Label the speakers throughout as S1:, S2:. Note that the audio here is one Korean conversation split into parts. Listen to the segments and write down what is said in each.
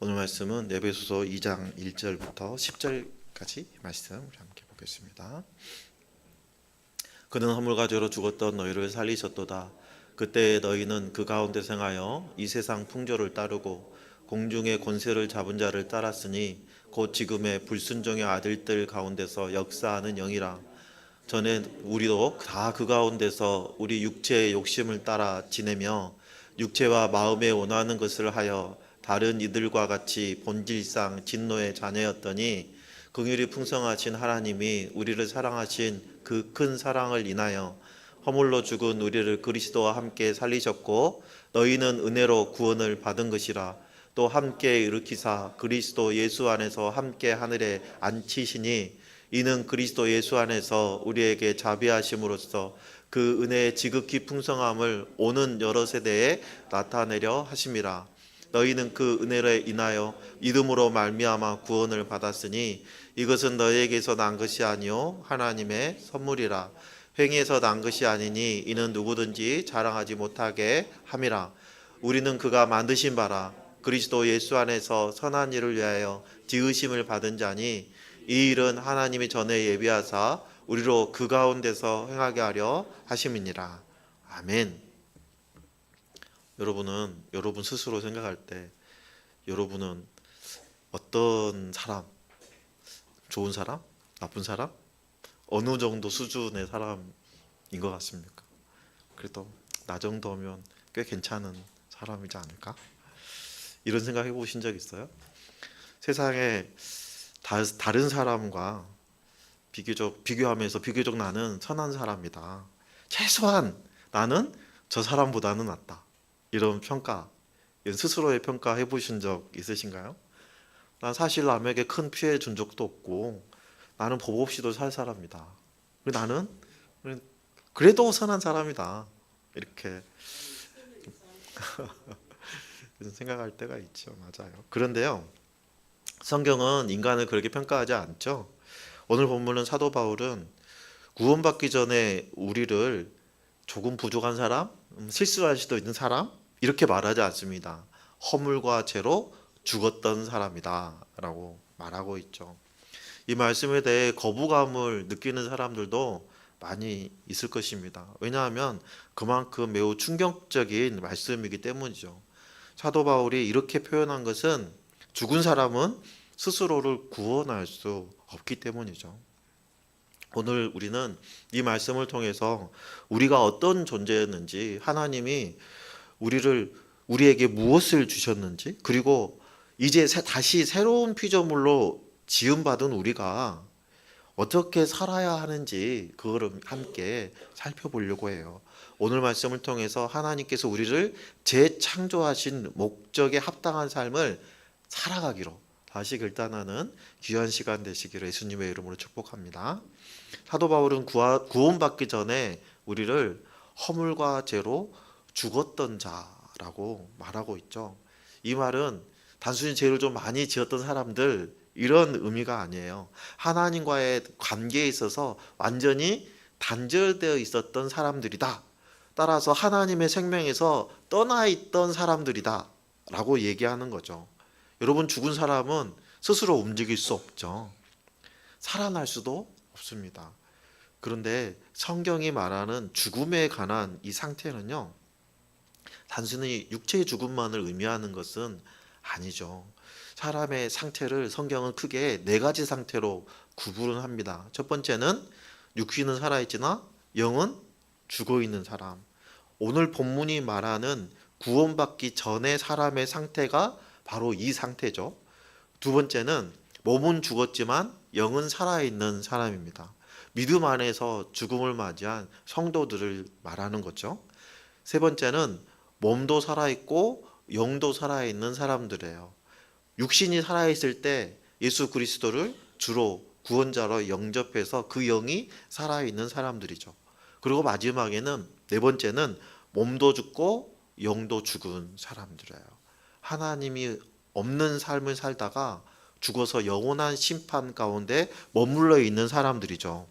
S1: 오늘 말씀은 에베소서 2장 1절부터 10절까지 말씀 우리 함께 보겠습니다. 그는 허물과 죄로 죽었던 너희를 살리셨도다. 그때 너희는 그 가운데 생하여 이 세상 풍조를 따르고 공중의 권세를 잡은 자를 따랐으니 곧 지금의 불순종의 아들들 가운데서 역사하는 영이라. 전에 우리도 다 그 가운데서 우리 육체의 욕심을 따라 지내며 육체와 마음에 원하는 것을 하여 다른 이들과 같이 본질상 진노의 자녀였더니 긍휼이 풍성하신 하나님이 우리를 사랑하신 그 큰 사랑을 인하여 허물로 죽은 우리를 그리스도와 함께 살리셨고 너희는 은혜로 구원을 받은 것이라. 또 함께 일으키사 그리스도 예수 안에서 함께 하늘에 앉히시니 이는 그리스도 예수 안에서 우리에게 자비하심으로써 그 은혜의 지극히 풍성함을 오는 여러 세대에 나타내려 하심이라. 너희는 그 은혜를 인하여 믿음으로 말미암아 구원을 받았으니 이것은 너희에게서 난 것이 아니요 하나님의 선물이라. 행위에서 난 것이 아니니 이는 누구든지 자랑하지 못하게 함이라. 우리는 그가 만드신 바라 그리스도 예수 안에서 선한 일을 위하여 지으심을 받은 자니 이 일은 하나님이 전에 예비하사 우리로 그 가운데서 행하게 하려 하심이니라. 아멘. 여러분 스스로 생각할 때 여러분은 어떤 사람, 좋은 사람, 나쁜 사람, 어느 정도 수준의 사람인 것 같습니까? 그래도 나 정도면 꽤 괜찮은 사람이지 않을까? 이런 생각 해보신 적 있어요? 세상에 다른 사람과 비교하면서 비교적 나는 선한 사람이다. 최소한 나는 저 사람보다는 낫다. 이런 평가, 스스로의 평가 해보신 적 있으신가요? 난 사실 남에게 큰 피해 준 적도 없고 나는 법 없이도 살 사람이다. 나는 그래도 선한 사람이다. 이렇게 생각할 때가 있죠. 맞아요. 그런데요, 성경은 인간을 그렇게 평가하지 않죠. 오늘 본문은 사도 바울은 구원받기 전에 우리를 조금 부족한 사람, 실수할 수도 있는 사람 이렇게 말하지 않습니다. 허물과 죄로 죽었던 사람이다 라고 말하고 있죠. 이 말씀에 대해 거부감을 느끼는 사람들도 많이 있을 것입니다. 왜냐하면 그만큼 매우 충격적인 말씀이기 때문이죠. 사도 바울이 이렇게 표현한 것은 죽은 사람은 스스로를 구원할 수 없기 때문이죠. 오늘 우리는 이 말씀을 통해서 우리가 어떤 존재였는지, 하나님이 우리에게 무엇을 주셨는지, 그리고 이제 다시 새로운 피조물로 지음받은 우리가 어떻게 살아야 하는지 그거를 함께 살펴보려고 해요. 오늘 말씀을 통해서 하나님께서 우리를 재창조하신 목적에 합당한 삶을 살아가기로 다시 결단하는 귀한 시간 되시기를 예수님의 이름으로 축복합니다. 사도 바울은 구원받기 전에 우리를 허물과 죄로 죽었던 자라고 말하고 있죠. 이 말은 단순히 죄를 좀 많이 지었던 사람들 이런 의미가 아니에요. 하나님과의 관계에 있어서 완전히 단절되어 있었던 사람들이다. 따라서 하나님의 생명에서 떠나 있던 사람들이다 라고 얘기하는 거죠. 여러분, 죽은 사람은 스스로 움직일 수 없죠. 살아날 수도 없습니다. 그런데 성경이 말하는 죽음에 관한 이 상태는요, 단순히 육체의 죽음만을 의미하는 것은 아니죠. 사람의 상태를 성경은 크게 네 가지 상태로 구분합니다. 첫 번째는 육신은 살아있으나 영은 죽어있는 사람. 오늘 본문이 말하는 구원받기 전의 사람의 상태가 바로 이 상태죠. 두 번째는 몸은 죽었지만 영은 살아있는 사람입니다. 믿음 안에서 죽음을 맞이한 성도들을 말하는 거죠. 세 번째는 몸도 살아있고 영도 살아있는 사람들이에요. 육신이 살아있을 때 예수 그리스도를 주로 구원자로 영접해서 그 영이 살아있는 사람들이죠. 그리고 마지막에는 네 번째는 몸도 죽고 영도 죽은 사람들이에요. 하나님이 없는 삶을 살다가 죽어서 영원한 심판 가운데 머물러 있는 사람들이죠.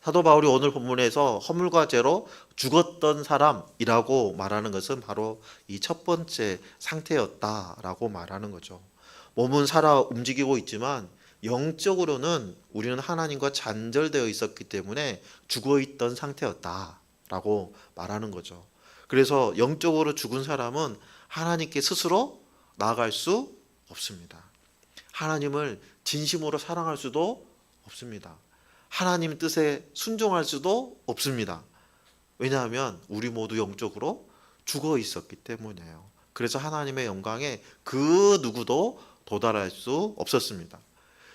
S1: 사도 바울이 오늘 본문에서 허물과 죄로 죽었던 사람이라고 말하는 것은 바로 이 첫 번째 상태였다라고 말하는 거죠. 몸은 살아 움직이고 있지만 영적으로는 우리는 하나님과 단절되어 있었기 때문에 죽어 있던 상태였다라고 말하는 거죠. 그래서 영적으로 죽은 사람은 하나님께 스스로 나아갈 수 없습니다. 하나님을 진심으로 사랑할 수도 없습니다. 하나님 뜻에 순종할 수도 없습니다. 왜냐하면 우리 모두 영적으로 죽어 있었기 때문이에요. 그래서 하나님의 영광에 그 누구도 도달할 수 없었습니다.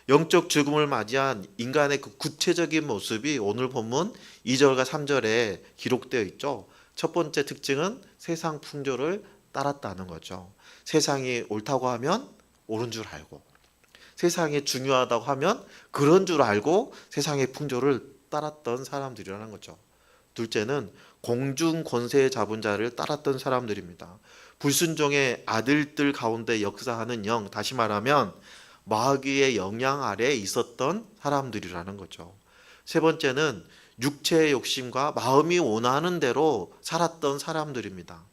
S1: 영적 죽음을 맞이한 인간의 그 구체적인 모습이 오늘 본문 2절과 3절에 기록되어 있죠. 첫 번째 특징은 세상 풍조를 따랐다는 거죠. 세상이 옳다고 하면 옳은 줄 알고, 세상이 중요하다고 하면 그런 줄 알고 세상의 풍조를 따랐던 사람들이라는 거죠. 둘째는 공중 권세 잡은 자를 따랐던 사람들입니다. 불순종의 아들들 가운데 역사하는 영, 다시 말하면 마귀의 영향 아래에 있었던 사람들이라는 거죠. 세 번째는 육체의 욕심과 마음이 원하는 대로 살았던 사람들입니다.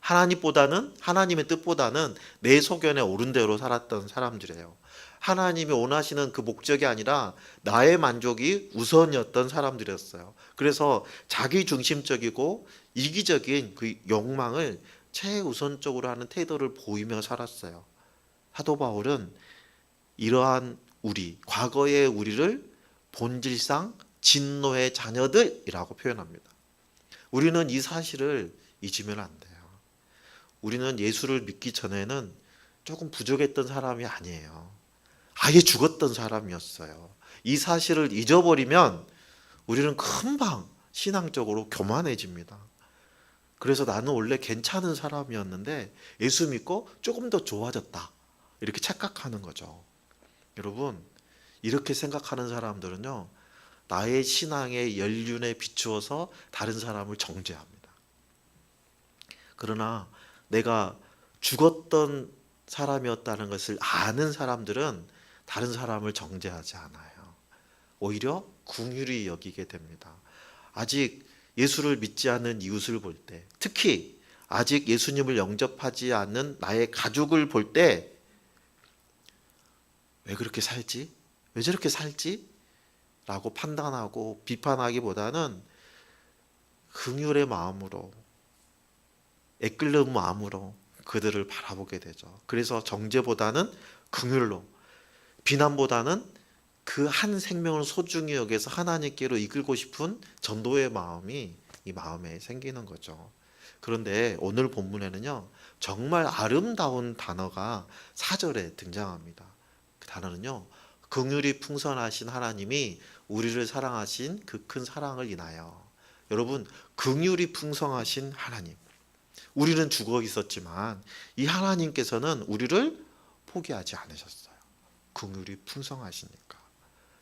S1: 하나님의 뜻보다는 내 소견에 옳은 대로 살았던 사람들이에요. 하나님이 원하시는 그 목적이 아니라 나의 만족이 우선이었던 사람들이었어요. 그래서 자기 중심적이고 이기적인 그 욕망을 최우선적으로 하는 태도를 보이며 살았어요. 사도 바울은 이러한 과거의 우리를 본질상 진노의 자녀들이라고 표현합니다. 우리는 이 사실을 잊으면 안 돼요. 우리는 예수를 믿기 전에는 조금 부족했던 사람이 아니에요. 아예 죽었던 사람이었어요. 이 사실을 잊어버리면 우리는 금방 신앙적으로 교만해집니다. 그래서 나는 원래 괜찮은 사람이었는데 예수 믿고 조금 더 좋아졌다, 이렇게 착각하는 거죠. 여러분, 이렇게 생각하는 사람들은요, 나의 신앙의 연륜에 비추어서 다른 사람을 정죄합니다. 그러나 내가 죽었던 사람이었다는 것을 아는 사람들은 다른 사람을 정죄하지 않아요. 오히려 긍휼히 여기게 됩니다. 아직 예수를 믿지 않는 이웃을 볼 때, 특히 아직 예수님을 영접하지 않는 나의 가족을 볼 때, 왜 그렇게 살지? 왜 저렇게 살지? 라고 판단하고 비판하기보다는 긍휼의 마음으로, 애끓는 마음으로 그들을 바라보게 되죠. 그래서 정죄보다는 긍휼로, 비난보다는 그 한 생명을 소중히 여겨서 하나님께로 이끌고 싶은 전도의 마음이 이 마음에 생기는 거죠. 그런데 오늘 본문에는요, 정말 아름다운 단어가 4절에 등장합니다. 그 단어는요, 긍휼이 풍성하신 하나님이 우리를 사랑하신 그 큰 사랑을 인하여. 여러분, 긍휼이 풍성하신 하나님, 우리는 죽어 있었지만 이 하나님께서는 우리를 포기하지 않으셨어요. 긍휼이 풍성하시니까.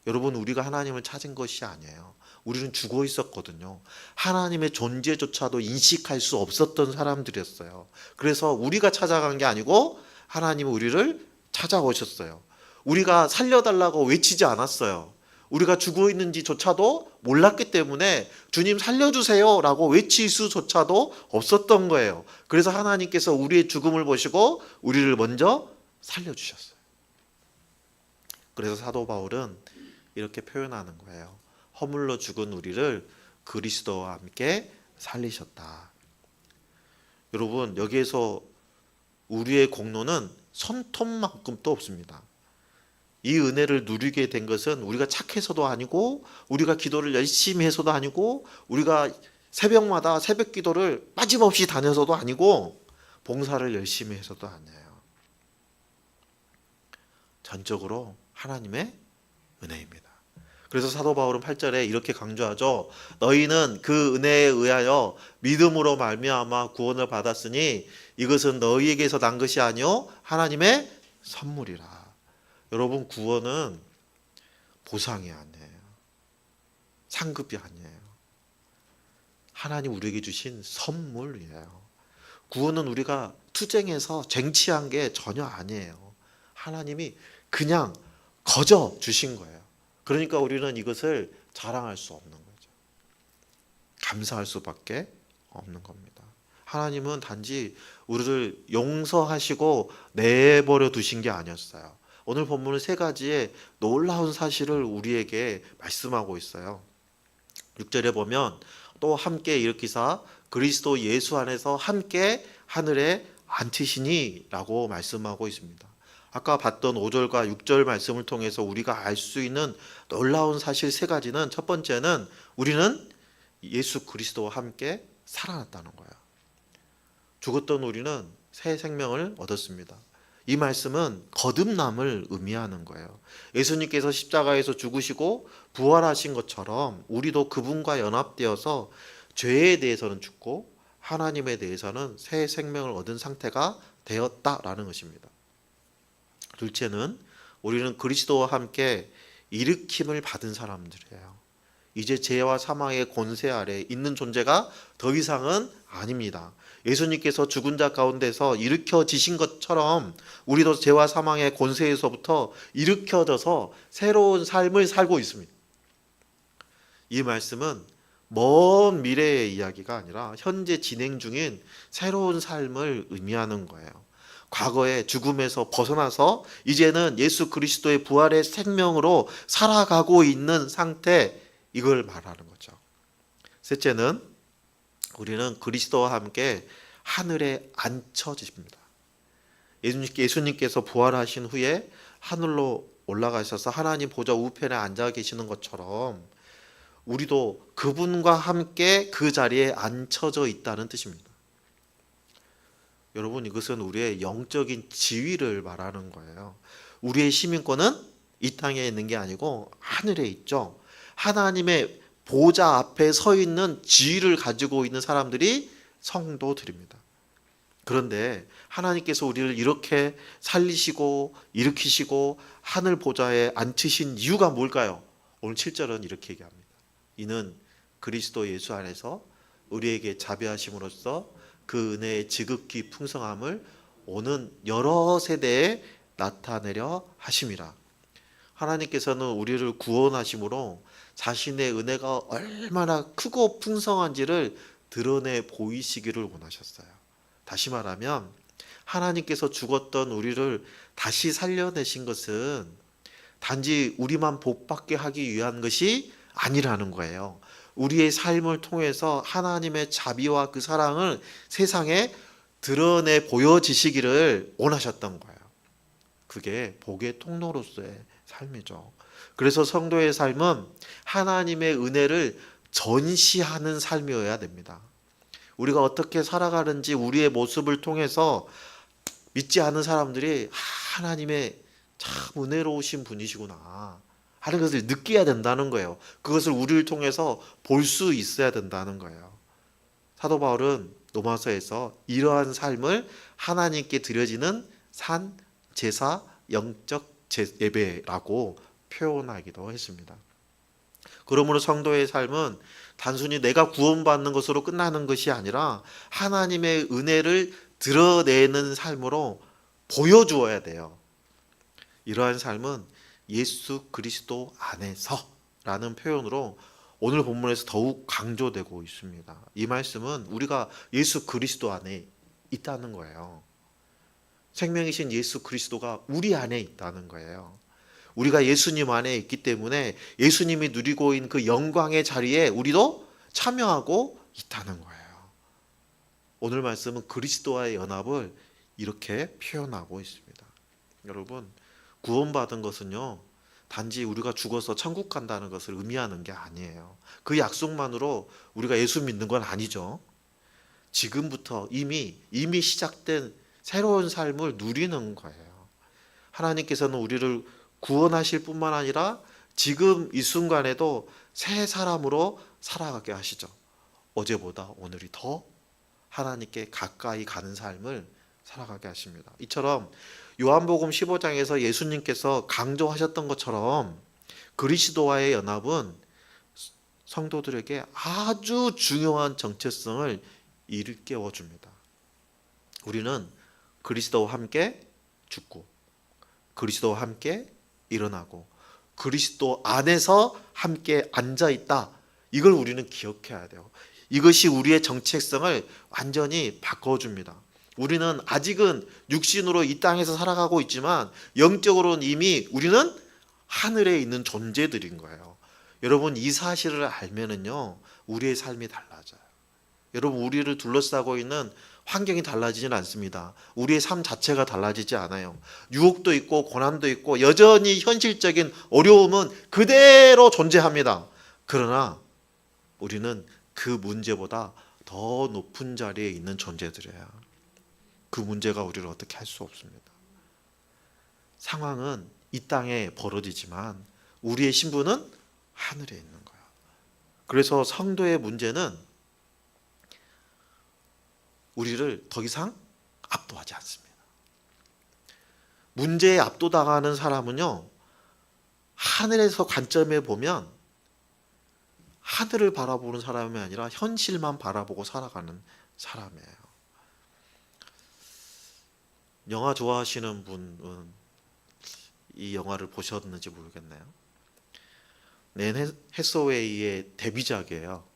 S1: 여러분, 우리가 하나님을 찾은 것이 아니에요. 우리는 죽어 있었거든요. 하나님의 존재조차도 인식할 수 없었던 사람들이었어요. 그래서 우리가 찾아간 게 아니고 하나님은 우리를 찾아오셨어요. 우리가 살려달라고 외치지 않았어요. 우리가 죽어 있는지조차도 몰랐기 때문에 주님 살려주세요 라고 외칠 수조차도 없었던 거예요. 그래서 하나님께서 우리의 죽음을 보시고 우리를 먼저 살려주셨어요. 그래서 사도 바울은 이렇게 표현하는 거예요. 허물로 죽은 우리를 그리스도와 함께 살리셨다. 여러분, 여기에서 우리의 공로는 손톱만큼도 없습니다. 이 은혜를 누리게 된 것은 우리가 착해서도 아니고, 우리가 기도를 열심히 해서도 아니고, 우리가 새벽마다 새벽 기도를 빠짐없이 다녀서도 아니고, 봉사를 열심히 해서도 아니에요. 전적으로 하나님의 은혜입니다. 그래서 사도 바울은 8절에 이렇게 강조하죠. 너희는 그 은혜에 의하여 믿음으로 말미암아 구원을 받았으니 이것은 너희에게서 난 것이 아니요 하나님의 선물이라. 여러분, 구원은 보상이 아니에요. 상급이 아니에요. 하나님 우리에게 주신 선물이에요. 구원은 우리가 투쟁해서 쟁취한 게 전혀 아니에요. 하나님이 그냥 거저 주신 거예요. 그러니까 우리는 이것을 자랑할 수 없는 거죠. 감사할 수밖에 없는 겁니다. 하나님은 단지 우리를 용서하시고 내버려 두신 게 아니었어요. 오늘 본문은 세 가지의 놀라운 사실을 우리에게 말씀하고 있어요. 6절에 보면 또 함께 일으키사 그리스도 예수 안에서 함께 하늘에 앉히시니 라고 말씀하고 있습니다. 아까 봤던 5절과 6절 말씀을 통해서 우리가 알 수 있는 놀라운 사실 세 가지는, 첫 번째는 우리는 예수 그리스도와 함께 살아났다는 거예요. 죽었던 우리는 새 생명을 얻었습니다. 이 말씀은 거듭남을 의미하는 거예요. 예수님께서 십자가에서 죽으시고 부활하신 것처럼 우리도 그분과 연합되어서 죄에 대해서는 죽고 하나님에 대해서는 새 생명을 얻은 상태가 되었다라는 것입니다. 둘째는 우리는 그리스도와 함께 일으킴을 받은 사람들이에요. 이제 죄와 사망의 권세 아래 있는 존재가 더 이상은 아닙니다. 예수님께서 죽은 자 가운데서 일으켜지신 것처럼 우리도 죄와 사망의 권세에서부터 일으켜져서 새로운 삶을 살고 있습니다. 이 말씀은 먼 미래의 이야기가 아니라 현재 진행 중인 새로운 삶을 의미하는 거예요. 과거의 죽음에서 벗어나서 이제는 예수 그리스도의 부활의 생명으로 살아가고 있는 상태, 이걸 말하는 거죠. 셋째는 우리는 그리스도와 함께 하늘에 앉혀집니다. 예수님께서 부활하신 후에 하늘로 올라가셔서 하나님 보좌 우편에 앉아 계시는 것처럼 우리도 그분과 함께 그 자리에 앉혀져 있다는 뜻입니다. 여러분, 이것은 우리의 영적인 지위를 말하는 거예요. 우리의 시민권은 이 땅에 있는 게 아니고 하늘에 있죠. 하나님의 보좌 앞에 서 있는 지위를 가지고 있는 사람들이 성도들입니다. 그런데 하나님께서 우리를 이렇게 살리시고 일으키시고 하늘 보좌에 앉히신 이유가 뭘까요? 오늘 7절은 이렇게 얘기합니다. 이는 그리스도 예수 안에서 우리에게 자비하심으로써 그 은혜의 지극히 풍성함을 오는 여러 세대에 나타내려 하심이라. 하나님께서는 우리를 구원하심으로 자신의 은혜가 얼마나 크고 풍성한지를 드러내 보이시기를 원하셨어요. 다시 말하면 하나님께서 죽었던 우리를 다시 살려내신 것은 단지 우리만 복받게 하기 위한 것이 아니라는 거예요. 우리의 삶을 통해서 하나님의 자비와 그 사랑을 세상에 드러내 보여지시기를 원하셨던 거예요. 그게 복의 통로로서의 삶이죠. 그래서 성도의 삶은 하나님의 은혜를 전시하는 삶이어야 됩니다. 우리가 어떻게 살아가는지 우리의 모습을 통해서 믿지 않는 사람들이 하나님의 참 은혜로우신 분이시구나 하는 것을 느껴야 된다는 거예요. 그것을 우리를 통해서 볼 수 있어야 된다는 거예요. 사도 바울은 로마서에서 이러한 삶을 하나님께 드려지는 산, 제사, 영적 예배라고 표현하기도 했습니다. 그러므로 성도의 삶은 단순히 내가 구원받는 것으로 끝나는 것이 아니라 하나님의 은혜를 드러내는 삶으로 보여주어야 돼요. 이러한 삶은 예수 그리스도 안에서라는 표현으로 오늘 본문에서 더욱 강조되고 있습니다. 이 말씀은 우리가 예수 그리스도 안에 있다는 거예요. 생명이신 예수 그리스도가 우리 안에 있다는 거예요. 우리가 예수님 안에 있기 때문에 예수님이 누리고 있는 그 영광의 자리에 우리도 참여하고 있다는 거예요. 오늘 말씀은 그리스도와의 연합을 이렇게 표현하고 있습니다. 여러분, 구원받은 것은요, 단지 우리가 죽어서 천국 간다는 것을 의미하는 게 아니에요. 그 약속만으로 우리가 예수 믿는 건 아니죠. 지금부터 이미 시작된 새로운 삶을 누리는 거예요. 하나님께서는 우리를 구원하실 뿐만 아니라 지금 이 순간에도 새 사람으로 살아가게 하시죠. 어제보다 오늘이 더 하나님께 가까이 가는 삶을 살아가게 하십니다. 이처럼 요한복음 15장에서 예수님께서 강조하셨던 것처럼 그리스도와의 연합은 성도들에게 아주 중요한 정체성을 일깨워 줍니다. 우리는 그리스도와 함께 죽고 그리스도와 함께 일어나고 그리스도 안에서 함께 앉아 있다. 이걸 우리는 기억해야 돼요. 이것이 우리의 정체성을 완전히 바꿔줍니다. 우리는 아직은 육신으로 이 땅에서 살아가고 있지만 영적으로는 이미 우리는 하늘에 있는 존재들인 거예요. 여러분, 이 사실을 알면은요, 우리의 삶이 달라져요. 여러분, 우리를 둘러싸고 있는 환경이 달라지진 않습니다. 우리의 삶 자체가 달라지지 않아요. 유혹도 있고 고난도 있고 여전히 현실적인 어려움은 그대로 존재합니다. 그러나 우리는 그 문제보다 더 높은 자리에 있는 존재들이에요. 그 문제가 우리를 어떻게 할 수 없습니다. 상황은 이 땅에 벌어지지만 우리의 신분은 하늘에 있는 거예요. 그래서 성도의 문제는 우리를 더 이상 압도하지 않습니다. 문제에 압도당하는 사람은요, 하늘에서 관점에 보면 하늘을 바라보는 사람이 아니라 현실만 바라보고 살아가는 사람이에요. 영화 좋아하시는 분은 이 영화를 보셨는지 모르겠네요. 앤 해서웨이의 데뷔작이에요.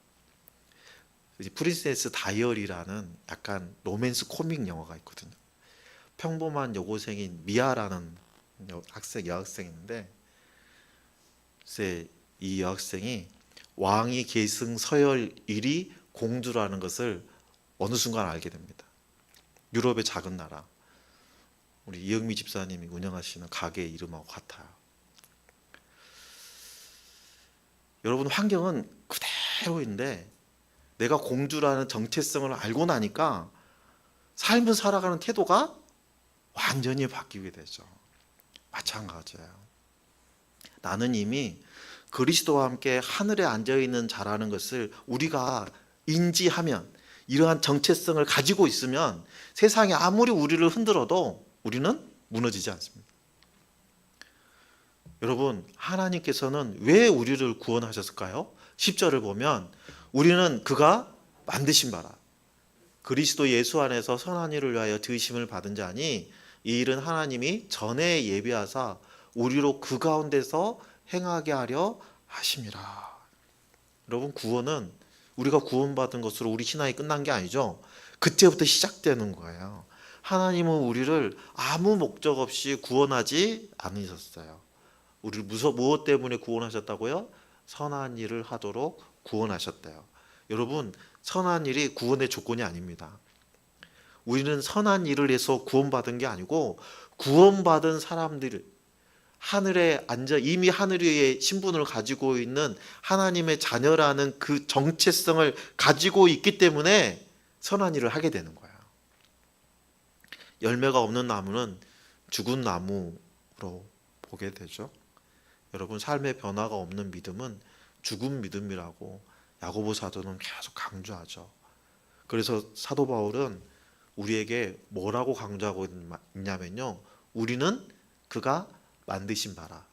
S1: 프린세스 다이어리라는 약간 로맨스 코믹 영화가 있거든요. 평범한 여고생인 미아라는 여학생인데, 글쎄 이 여학생이 왕위 계승 서열일이 공주라는 것을 어느 순간 알게 됩니다. 유럽의 작은 나라, 우리 이영미 집사님이 운영하시는 가게 이름하고 같아요. 여러분, 환경은 그대로인데 내가 공주라는 정체성을 알고 나니까 삶을 살아가는 태도가 완전히 바뀌게 되죠. 마찬가지예요. 나는 이미 그리스도와 함께 하늘에 앉아있는 자라는 것을 우리가 인지하면, 이러한 정체성을 가지고 있으면 세상이 아무리 우리를 흔들어도 우리는 무너지지 않습니다. 여러분, 하나님께서는 왜 우리를 구원하셨을까요? 10절을 보면 우리는 그가 만드신 바라 그리스도 예수 안에서 선한 일을 위하여 드심을 받은 자니 이 일은 하나님이 전에 예비하사 우리로 그 가운데서 행하게 하려 하심이라. 여러분, 구원은 우리가 구원받은 것으로 우리 신앙이 끝난 게 아니죠. 그때부터 시작되는 거예요. 하나님은 우리를 아무 목적 없이 구원하지 않으셨어요. 우리를 무엇 때문에 구원하셨다고요? 선한 일을 하도록 구원하셨대요. 여러분, 선한 일이 구원의 조건이 아닙니다. 우리는 선한 일을 해서 구원받은 게 아니고, 구원받은 사람들, 하늘에 앉아 이미 하늘 위에 신분을 가지고 있는 하나님의 자녀라는 그 정체성을 가지고 있기 때문에 선한 일을 하게 되는 거예요. 열매가 없는 나무는 죽은 나무로 보게 되죠. 여러분, 삶의 변화가 없는 믿음은 죽은 믿음이라고 야고보 사도는 계속 강조하죠. 그래서 사도 바울은 우리에게 뭐라고 강조하고 있냐면요, 우리는 그가 만드신 바라.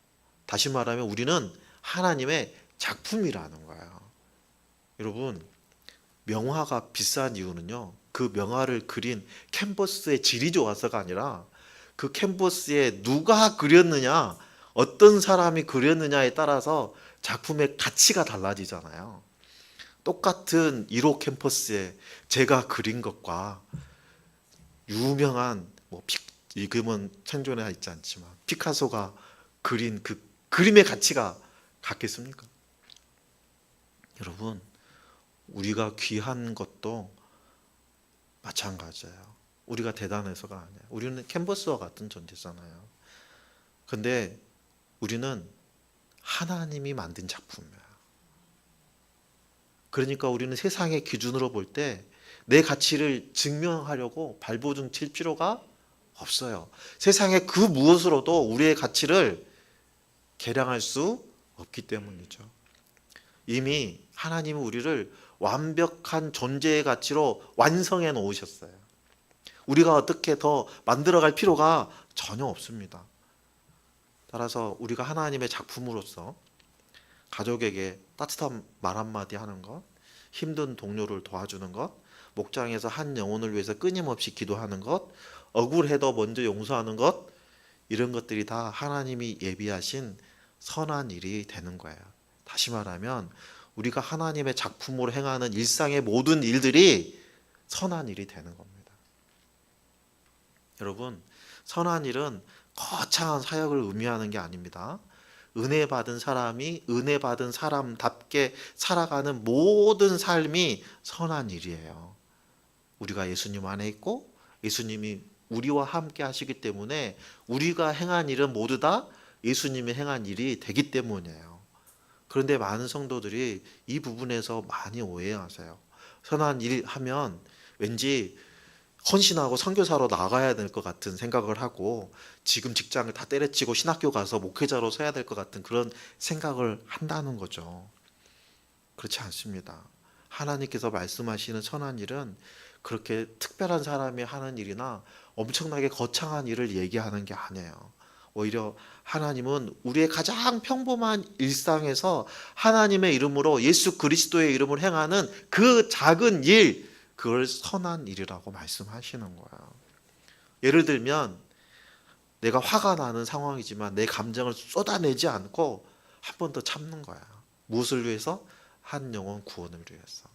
S1: 다시 말하면 우리는 하나님의 작품이라는 거예요. 여러분, 명화가 비싼 이유는요, 그 명화를 그린 캔버스의 질이 좋아서가 아니라 그 캔버스에 누가 그렸느냐, 어떤 사람이 그렸느냐에 따라서 작품의 가치가 달라지잖아요. 똑같은 1호 캠퍼스에 제가 그린 것과 유명한 지금은 생존해 있지 않지만 피카소가 그린 그 그림의 가치가 같겠습니까? 여러분, 우리가 귀한 것도 마찬가지예요. 우리가 대단해서가 아니에요. 우리는 캔버스와 같은 존재잖아요. 근데 우리는 하나님이 만든 작품이에요. 그러니까 우리는 세상의 기준으로 볼 때 내 가치를 증명하려고 발버둥 칠 필요가 없어요. 세상의 그 무엇으로도 우리의 가치를 계량할 수 없기 때문이죠. 이미 하나님은 우리를 완벽한 존재의 가치로 완성해 놓으셨어요. 우리가 어떻게 더 만들어갈 필요가 전혀 없습니다. 따라서 우리가 하나님의 작품으로서 가족에게 따뜻한 말 한마디 하는 것, 힘든 동료를 도와주는 것, 목장에서 한 영혼을 위해서 끊임없이 기도하는 것, 억울해도 먼저 용서하는 것, 이런 것들이 다 하나님이 예비하신 선한 일이 되는 거예요. 다시 말하면 우리가 하나님의 작품으로 행하는 일상의 모든 일들이 선한 일이 되는 겁니다. 여러분, 선한 일은 거창한 사역을 의미하는 게 아닙니다. 은혜 받은 사람이 은혜 받은 사람답게 살아가는 모든 삶이 선한 일이에요. 우리가 예수님 안에 있고 예수님이 우리와 함께 하시기 때문에 우리가 행한 일은 모두 다 예수님이 행한 일이 되기 때문이에요. 그런데 많은 성도들이 이 부분에서 많이 오해하세요. 선한 일 하면 왠지 헌신하고 선교사로 나가야 될 것 같은 생각을 하고 지금 직장을 다 때려치고 신학교 가서 목회자로 서야 될 것 같은 그런 생각을 한다는 거죠. 그렇지 않습니다. 하나님께서 말씀하시는 선한 일은 그렇게 특별한 사람이 하는 일이나 엄청나게 거창한 일을 얘기하는 게 아니에요. 오히려 하나님은 우리의 가장 평범한 일상에서 하나님의 이름으로 예수 그리스도의 이름을 행하는 그 작은 일, 그걸 선한 일이라고 말씀하시는 거예요. 예를 들면 내가 화가 나는 상황이지만 내 감정을 쏟아내지 않고 한 번 더 참는 거야. 무엇을 위해서? 한 영혼 구원을 위해서.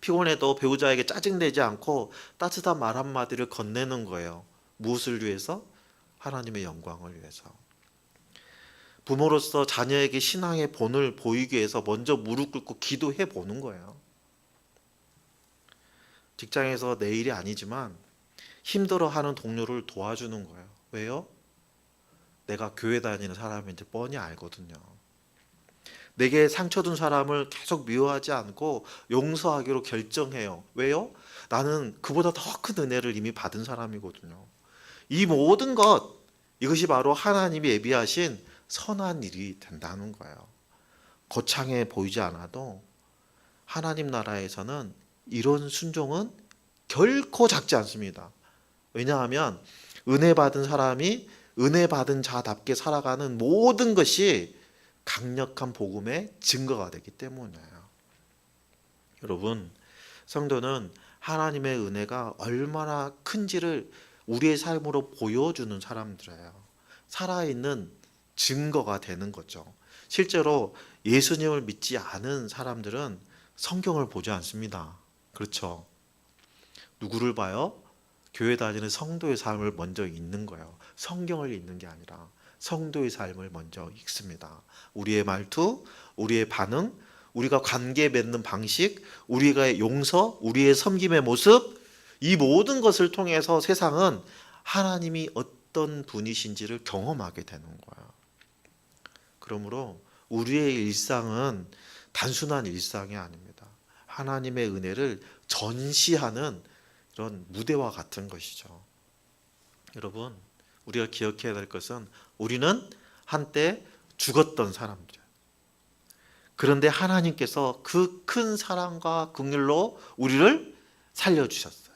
S1: 피곤해도 배우자에게 짜증내지 않고 따뜻한 말 한마디를 건네는 거예요. 무엇을 위해서? 하나님의 영광을 위해서. 부모로서 자녀에게 신앙의 본을 보이기 위해서 먼저 무릎 꿇고 기도해 보는 거예요. 직장에서 내 일이 아니지만 힘들어하는 동료를 도와주는 거예요. 왜요? 내가 교회 다니는 사람인지 뻔히 알거든요. 내게 상처 준 사람을 계속 미워하지 않고 용서하기로 결정해요. 왜요? 나는 그보다 더 큰 은혜를 이미 받은 사람이거든요. 이 모든 것, 이것이 바로 하나님이 예비하신 선한 일이 된다는 거예요. 거창해 보이지 않아도 하나님 나라에서는 이런 순종은 결코 작지 않습니다. 왜냐하면 은혜 받은 사람이 은혜 받은 자답게 살아가는 모든 것이 강력한 복음의 증거가 되기 때문이에요. 여러분, 성도는 하나님의 은혜가 얼마나 큰지를 우리의 삶으로 보여주는 사람들이에요. 살아있는 증거가 되는 거죠. 실제로 예수님을 믿지 않은 사람들은 성경을 보지 않습니다. 그렇죠? 누구를 봐요? 교회 다니는 성도의 삶을 먼저 읽는 거예요. 성경을 읽는 게 아니라 성도의 삶을 먼저 읽습니다. 우리의 말투, 우리의 반응, 우리가 관계 맺는 방식, 우리가 용서, 우리의 섬김의 모습, 이 모든 것을 통해서 세상은 하나님이 어떤 분이신지를 경험하게 되는 거예요. 그러므로 우리의 일상은 단순한 일상이 아닙니다. 하나님의 은혜를 전시하는 이런 무대와 같은 것이죠. 여러분, 우리가 기억해야 될 것은 우리는 한때 죽었던 사람들이에요. 그런데 하나님께서 그 큰 사랑과 긍휼로 우리를 살려주셨어요.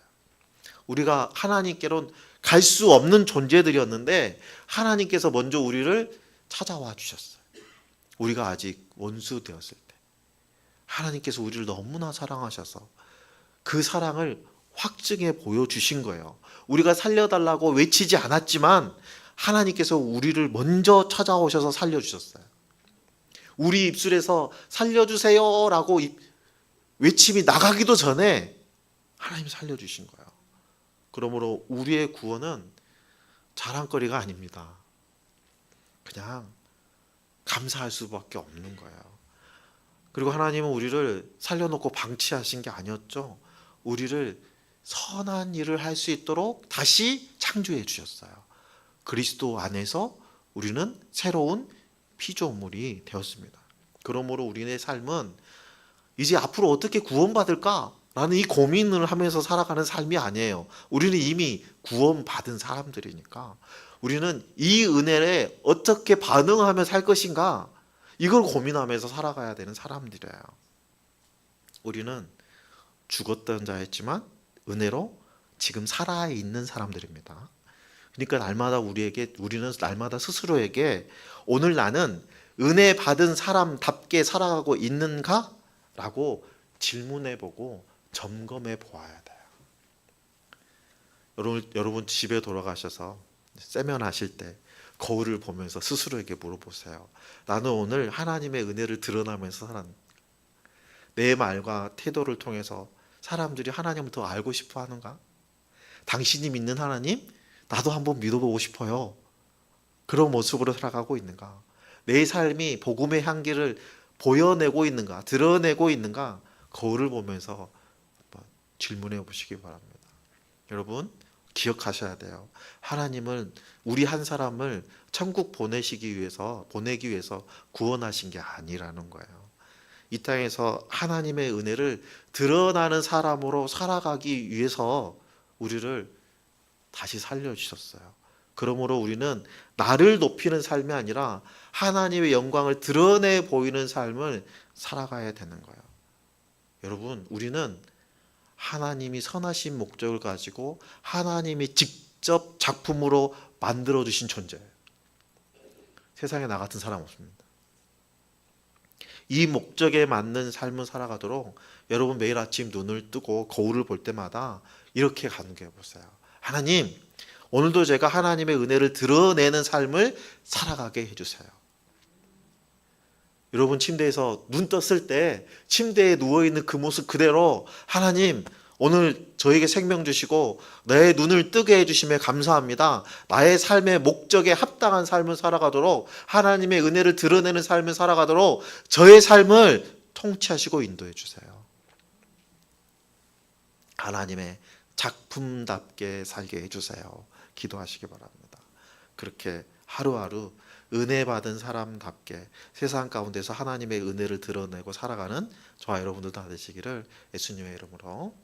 S1: 우리가 하나님께로는 갈 수 없는 존재들이었는데 하나님께서 먼저 우리를 찾아와 주셨어요. 우리가 아직 원수 되었을 때 하나님께서 우리를 너무나 사랑하셔서 그 사랑을 확증해 보여주신 거예요. 우리가 살려달라고 외치지 않았지만 하나님께서 우리를 먼저 찾아오셔서 살려주셨어요. 우리 입술에서 살려주세요 라고 외침이 나가기도 전에 하나님이 살려주신 거예요. 그러므로 우리의 구원은 자랑거리가 아닙니다. 그냥 감사할 수밖에 없는 거예요. 그리고 하나님은 우리를 살려놓고 방치하신 게 아니었죠. 우리를 선한 일을 할 수 있도록 다시 창조해 주셨어요. 그리스도 안에서 우리는 새로운 피조물이 되었습니다. 그러므로 우리의 삶은 이제 앞으로 어떻게 구원받을까? 라는 이 고민을 하면서 살아가는 삶이 아니에요. 우리는 이미 구원받은 사람들이니까 우리는 이 은혜에 어떻게 반응하며 살 것인가? 이걸 고민하면서 살아가야 되는 사람들이에요. 우리는 죽었던 자였지만 은혜로 지금 살아있는 사람들입니다. 그러니까 날마다 우리는 날마다 스스로에게 오늘 나는 은혜 받은 사람답게 살아가고 있는가? 라고 질문해보고 점검해 보아야 돼요. 여러분 집에 돌아가셔서 세면하실 때 거울을 보면서 스스로에게 물어보세요. 나는 오늘 하나님의 은혜를 드러나면서 살았는가? 내 말과 태도를 통해서 사람들이 하나님을 더 알고 싶어 하는가? 당신이 믿는 하나님? 나도 한번 믿어보고 싶어요. 그런 모습으로 살아가고 있는가? 내 삶이 복음의 향기를 보여내고 있는가? 드러내고 있는가? 거울을 보면서 한번 질문해 보시기 바랍니다. 여러분, 기억하셔야 돼요. 하나님은 우리 한 사람을 천국 보내기 위해서 구원하신 게 아니라는 거예요. 이 땅에서 하나님의 은혜를 드러나는 사람으로 살아가기 위해서 우리를 다시 살려주셨어요. 그러므로 우리는 나를 높이는 삶이 아니라 하나님의 영광을 드러내 보이는 삶을 살아가야 되는 거예요. 여러분, 우리는 하나님이 선하신 목적을 가지고 하나님이 직접 작품으로 만들어 주신 존재예요. 세상에 나 같은 사람 없습니다. 이 목적에 맞는 삶을 살아가도록 여러분 매일 아침 눈을 뜨고 거울을 볼 때마다 이렇게 간구해 보세요. 하나님, 오늘도 제가 하나님의 은혜를 드러내는 삶을 살아가게 해주세요. 여러분 침대에서 눈 떴을 때 침대에 누워있는 그 모습 그대로 하나님, 오늘 저에게 생명 주시고 내 눈을 뜨게 해주심에 감사합니다. 나의 삶의 목적에 합당한 삶을 살아가도록, 하나님의 은혜를 드러내는 삶을 살아가도록 저의 삶을 통치하시고 인도해 주세요. 하나님의 작품답게 살게 해주세요. 기도하시기 바랍니다. 그렇게 하루하루 은혜 받은 사람답게 세상 가운데서 하나님의 은혜를 드러내고 살아가는 저와 여러분들 다 되시기를 예수님의 이름으로